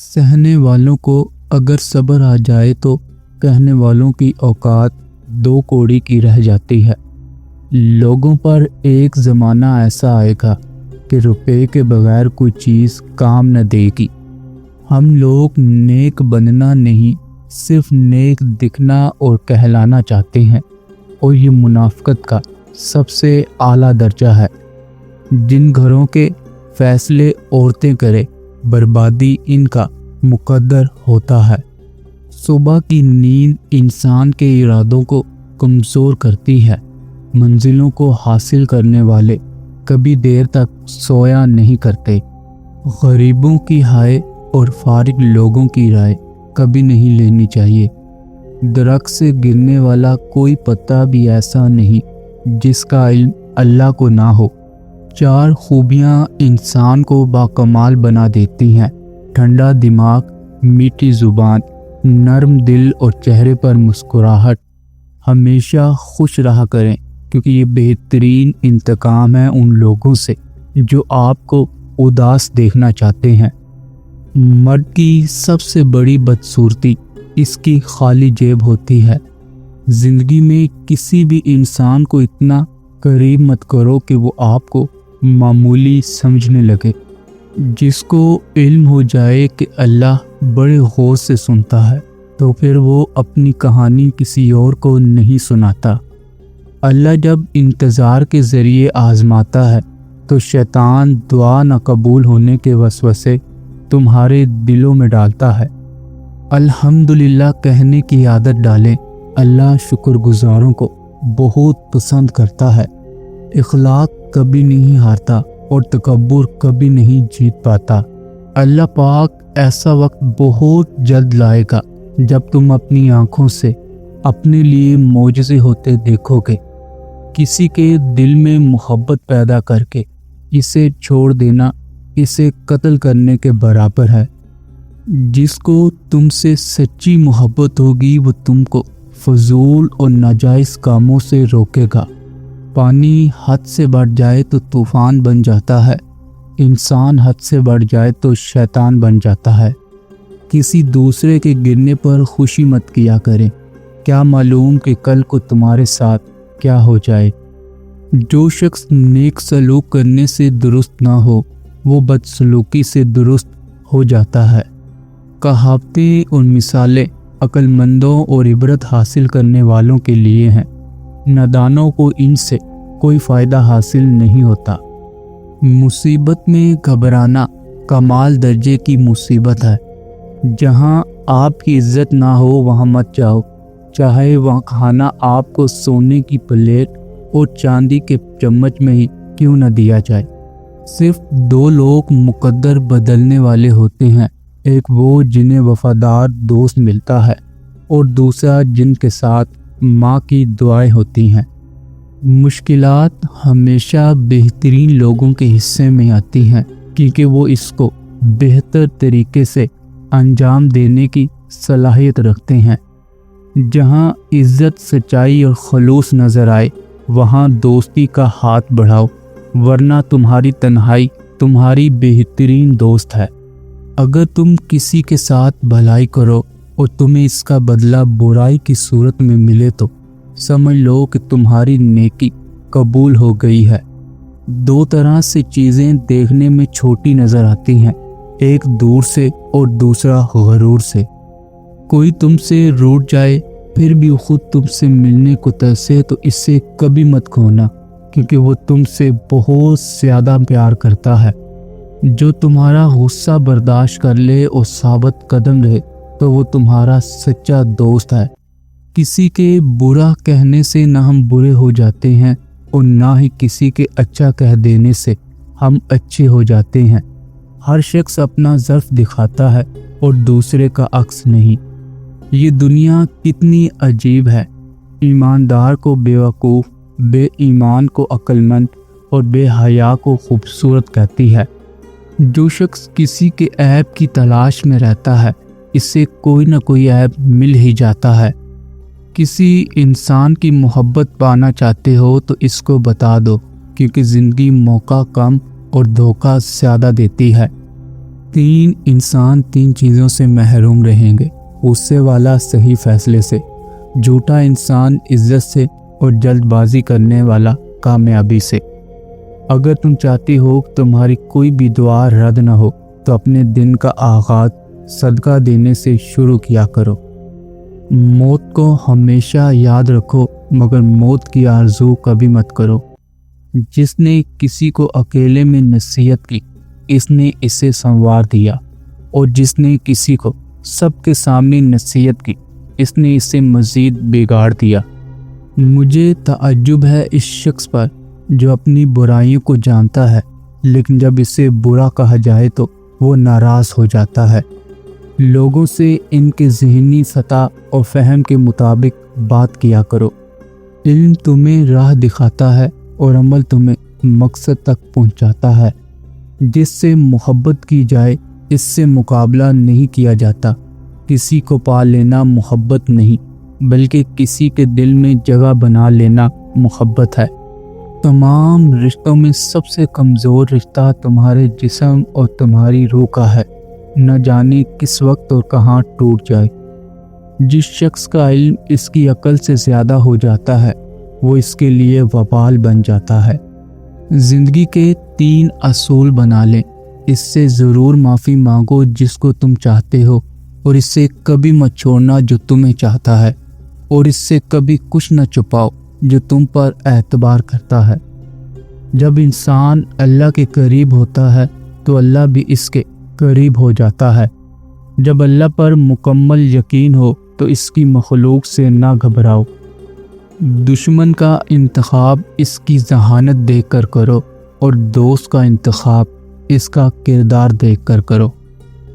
सहने वालों को अगर सब्र आ जाए तो कहने वालों की औकात दो कौड़ी की रह जाती है। लोगों पर एक ज़माना ऐसा आएगा कि रुपए के बगैर कोई चीज़ काम न देगी। हम लोग नेक बनना नहीं, सिर्फ नेक दिखना और कहलाना चाहते हैं, और ये मुनाफिकत का सबसे आला दर्जा है। जिन घरों के फैसले औरतें करे, बर्बादी इनका मुकद्दर होता है। सुबह की नींद इंसान के इरादों को कमज़ोर करती है। मंजिलों को हासिल करने वाले कभी देर तक सोया नहीं करते। गरीबों की हाय और फारिग लोगों की राय कभी नहीं लेनी चाहिए। दरख्त से गिरने वाला कोई पत्ता भी ऐसा नहीं जिसका इल्म अल्लाह को ना हो। चार खूबियाँ इंसान को बाकमाल बना देती हैं: ठंडा दिमाग, मीठी ज़ुबान, नरम दिल और चेहरे पर मुस्कुराहट। हमेशा खुश रहा करें, क्योंकि ये बेहतरीन इंतकाम है उन लोगों से जो आपको उदास देखना चाहते हैं। मर्द की सबसे बड़ी बदसूरती इसकी खाली जेब होती है। ज़िंदगी में किसी भी इंसान को इतना करीब मत करो कि वो आपको मामूली समझने लगे। जिसको इल्म हो जाए कि अल्लाह बड़े गौर से सुनता है, तो फिर वो अपनी कहानी किसी और को नहीं सुनाता। अल्लाह जब इंतज़ार के ज़रिए आज़माता है तो शैतान दुआ न कबूल होने के वसवसे तुम्हारे दिलों में डालता है। अल्हम्दुलिल्लाह कहने की आदत डालें। अल्लाह शुक्रगुजारों को बहुत पसंद करता है। इखलाक कभी नहीं हारता और तकब्बुर कभी नहीं जीत पाता। अल्लाह पाक ऐसा वक्त बहुत जल्द लाएगा जब तुम अपनी आंखों से अपने लिए मौजज़े होते देखोगे। किसी के दिल में मोहब्बत पैदा करके इसे छोड़ देना इसे कत्ल करने के बराबर है। जिसको तुमसे सच्ची मोहब्बत होगी वो तुमको फजूल और नाजायज़ कामों से रोकेगा। पानी हद से बढ़ जाए तो तूफ़ान बन जाता है। इंसान हद से बढ़ जाए तो शैतान बन जाता है। किसी दूसरे के गिरने पर खुशी मत किया करें, क्या मालूम कि कल को तुम्हारे साथ क्या हो जाए। जो शख्स नेक सलूक करने से दुरुस्त ना हो, वो बदसलूकी से दुरुस्त हो जाता है। कहावतें और मिसालें अक्लमंदों और इबरत हासिल करने वालों के लिए हैं। नादानों को इनसे कोई फ़ायदा हासिल नहीं होता। मुसीबत में घबराना कमाल दर्जे की मुसीबत है। जहाँ आपकी इज्जत ना हो वहाँ मत जाओ, चाहे वहाँ खाना आपको सोने की प्लेट और चांदी के चम्मच में ही क्यों न दिया जाए। सिर्फ दो लोग मुकद्दर बदलने वाले होते हैं, एक वो जिन्हें वफादार दोस्त मिलता है और दूसरा जिनके साथ माँ की दुआएं होती हैं। मुश्किलात हमेशा बेहतरीन लोगों के हिस्से में आती हैं, क्योंकि वो इसको बेहतर तरीके से अंजाम देने की सलाहियत रखते हैं। जहाँ इज्जत, सच्चाई और खलूस नज़र आए वहाँ दोस्ती का हाथ बढ़ाओ, वरना तुम्हारी तन्हाई तुम्हारी बेहतरीन दोस्त है। अगर तुम किसी के साथ भलाई करो और तुम्हें इसका बदला बुराई की सूरत में मिले तो समझ लो कि तुम्हारी नेकी कबूल हो गई है। दो तरह से चीज़ें देखने में छोटी नज़र आती हैं, एक दूर से और दूसरा गरूर से। कोई तुमसे रूठ जाए फिर भी खुद तुमसे मिलने को तरसे तो इससे कभी मत खोना, क्योंकि वो तुमसे बहुत ज़्यादा प्यार करता है। जो तुम्हारा गुस्सा बर्दाश्त कर ले और साबित कदम रहे तो वो तुम्हारा सच्चा दोस्त है। किसी के बुरा कहने से ना हम बुरे हो जाते हैं और ना ही किसी के अच्छा कह देने से हम अच्छे हो जाते हैं। हर शख्स अपना ज़र्फ दिखाता है और दूसरे का अक्स नहीं। ये दुनिया कितनी अजीब है। ईमानदार को बेवकूफ़, बेईमान को अक्लमंद और बेहया को खूबसूरत कहती है। जो शख्स किसी के ऐब की तलाश में रहता है, इससे कोई न कोई ऐब मिल ही जाता है। किसी इंसान की मोहब्बत पाना चाहते हो तो इसको बता दो, क्योंकि ज़िंदगी मौका कम और धोखा ज़्यादा देती है। इंसान 3 चीज़ों से महरूम रहेंगे: गुस्से वाला सही फैसले से, झूठा इंसान इज्जत से और जल्दबाजी करने वाला कामयाबी से। अगर तुम चाहती हो कि तुम्हारी कोई भी दुआ रद्द न हो तो अपने दिन का आगाज सदका देने से शुरू किया करो। मौत को हमेशा याद रखो, मगर मौत की आरज़ू कभी मत करो। जिसने किसी को अकेले में नसीहत की, इसने इसे संवार दिया, और जिसने किसी को सबके सामने नसीहत की, इसने इसे मज़ीद बिगाड़ दिया। मुझे ताज्जुब है इस शख्स पर जो अपनी बुराइयों को जानता है, लेकिन जब इसे बुरा कहा जाए तो वो नाराज़ हो जाता है। लोगों से इनके ज़हनी सतह और फ़हम के मुताबिक बात किया करो। इल्म तुम्हें राह दिखाता है और अमल तुम्हें मकसद तक पहुंचाता है। जिससे मोहब्बत की जाए, इससे मुकाबला नहीं किया जाता। किसी को पा लेना मोहब्बत नहीं, बल्कि किसी के दिल में जगह बना लेना मोहब्बत है। तमाम रिश्तों में सबसे कमज़ोर रिश्ता तुम्हारे जिस्म और तुम्हारी रूह का है। न जाने किस वक्त और कहाँ टूट जाए। जिस शख्स का इल्म इसकी अकल से ज़्यादा हो जाता है, वो इसके लिए वबाल बन जाता है। ज़िंदगी के 3 असूल बना लें। इससे ज़रूर माफ़ी मांगो जिसको तुम चाहते हो, और इससे कभी मत छोड़ना जो तुम्हें चाहता है, और इससे कभी कुछ न छुपाओ जो तुम पर एतबार करता है। जब इंसान अल्लाह के करीब होता है तो अल्लाह भी इसके करीब हो जाता है। जब अल्लाह पर मुकम्मल यकीन हो तो इसकी मखलूक से ना घबराओ। दुश्मन का इंतखाब इसकी जहानत देखकर करो, और दोस्त का इंतखाब इसका किरदार देखकर करो।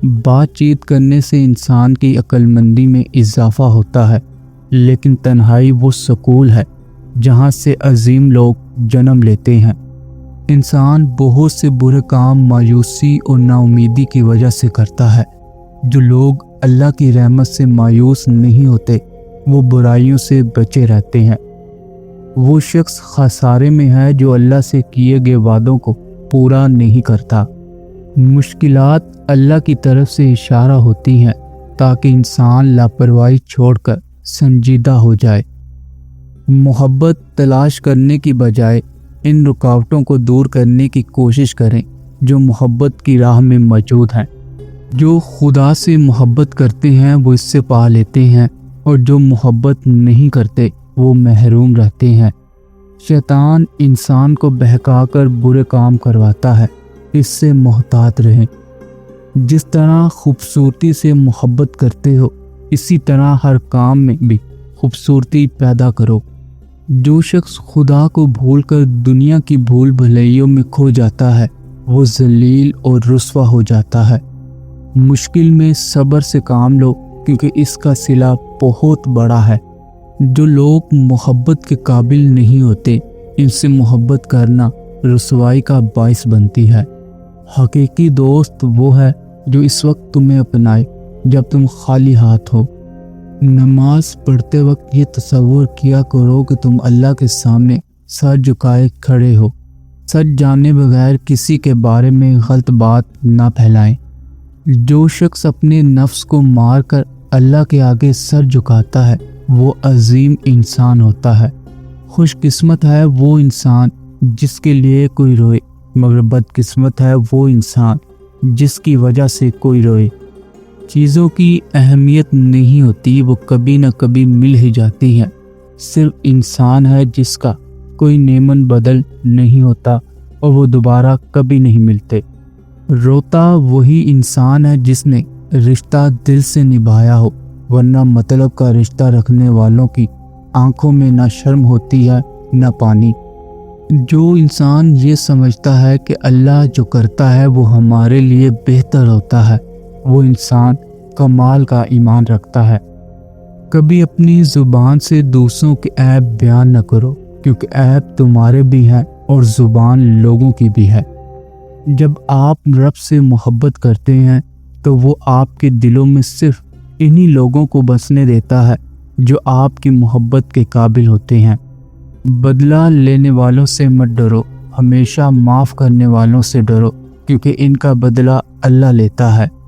बातचीत करने से इंसान की अक्लमंदी में इजाफा होता है, लेकिन तन्हाई वो सुकून है जहाँ से अजीम लोग जन्म लेते हैं। इंसान बहुत से बुरे काम मायूसी और नाउमीदी की वजह से करता है। जो लोग अल्लाह की रहमत से मायूस नहीं होते, वो बुराइयों से बचे रहते हैं। वो शख्स खसारे में है जो अल्लाह से किए गए वादों को पूरा नहीं करता। मुश्किलात अल्लाह की तरफ से इशारा होती हैं ताकि इंसान लापरवाही छोड़कर संजीदा हो जाए। मोहब्बत तलाश करने की बजाय इन रुकावटों को दूर करने की कोशिश करें जो मोहब्बत की राह में मौजूद हैं। जो खुदा से मोहब्बत करते हैं वो इससे पा लेते हैं, और जो मोहब्बत नहीं करते वो महरूम रहते हैं। शैतान इंसान को बहकाकर बुरे काम करवाता है, इससे मोहतात रहें। जिस तरह खूबसूरती से मोहब्बत करते हो, इसी तरह हर काम में भी खूबसूरती पैदा करो। जो शख्स खुदा को भूलकर दुनिया की भूल भुलैयों में खो जाता है, वो जलील और रुस्वा हो जाता है। मुश्किल में सब्र से काम लो, क्योंकि इसका सिला बहुत बड़ा है। जो लोग मोहब्बत के काबिल नहीं होते, इनसे मोहब्बत करना रुसवाई का बाइस बनती है। हकीकी दोस्त वो है जो इस वक्त तुम्हें अपनाए जब तुम खाली हाथ हो। नमाज पढ़ते वक्त ये तसव्वुर किया करो कि तुम अल्लाह के सामने सर झुकाए खड़े हो। सच जाने बगैर किसी के बारे में गलत बात ना फैलाएं। जो शख्स अपने नफ्स को मार कर अल्लाह के आगे सर झुकाता है, वो अजीम इंसान होता है। खुशकिस्मत है वो इंसान जिसके लिए कोई रोए, मगर बदकिस्मत है वो इंसान जिसकी वजह से कोई रोए। चीज़ों की अहमियत नहीं होती, वो कभी न कभी मिल ही जाती हैं। सिर्फ इंसान है जिसका कोई नेमन बदल नहीं होता और वो दोबारा कभी नहीं मिलते। रोता वही इंसान है जिसने रिश्ता दिल से निभाया हो, वरना मतलब का रिश्ता रखने वालों की आंखों में ना शर्म होती है ना पानी। जो इंसान ये समझता है कि अल्लाह जो करता है वो हमारे लिए बेहतर होता है, वो इंसान कमाल का ईमान रखता है। कभी अपनी ज़ुबान से दूसरों के ऐब बयान न करो, क्योंकि ऐब तुम्हारे भी हैं और ज़ुबान लोगों की भी है। जब आप रब से मोहब्बत करते हैं तो वो आपके दिलों में सिर्फ इन्हीं लोगों को बसने देता है जो आपकी मोहब्बत के काबिल होते हैं। बदला लेने वालों से मत डरो, हमेशा माफ़ करने वालों से डरो, کیونکہ ان کا بدلہ اللہ لیتا ہے۔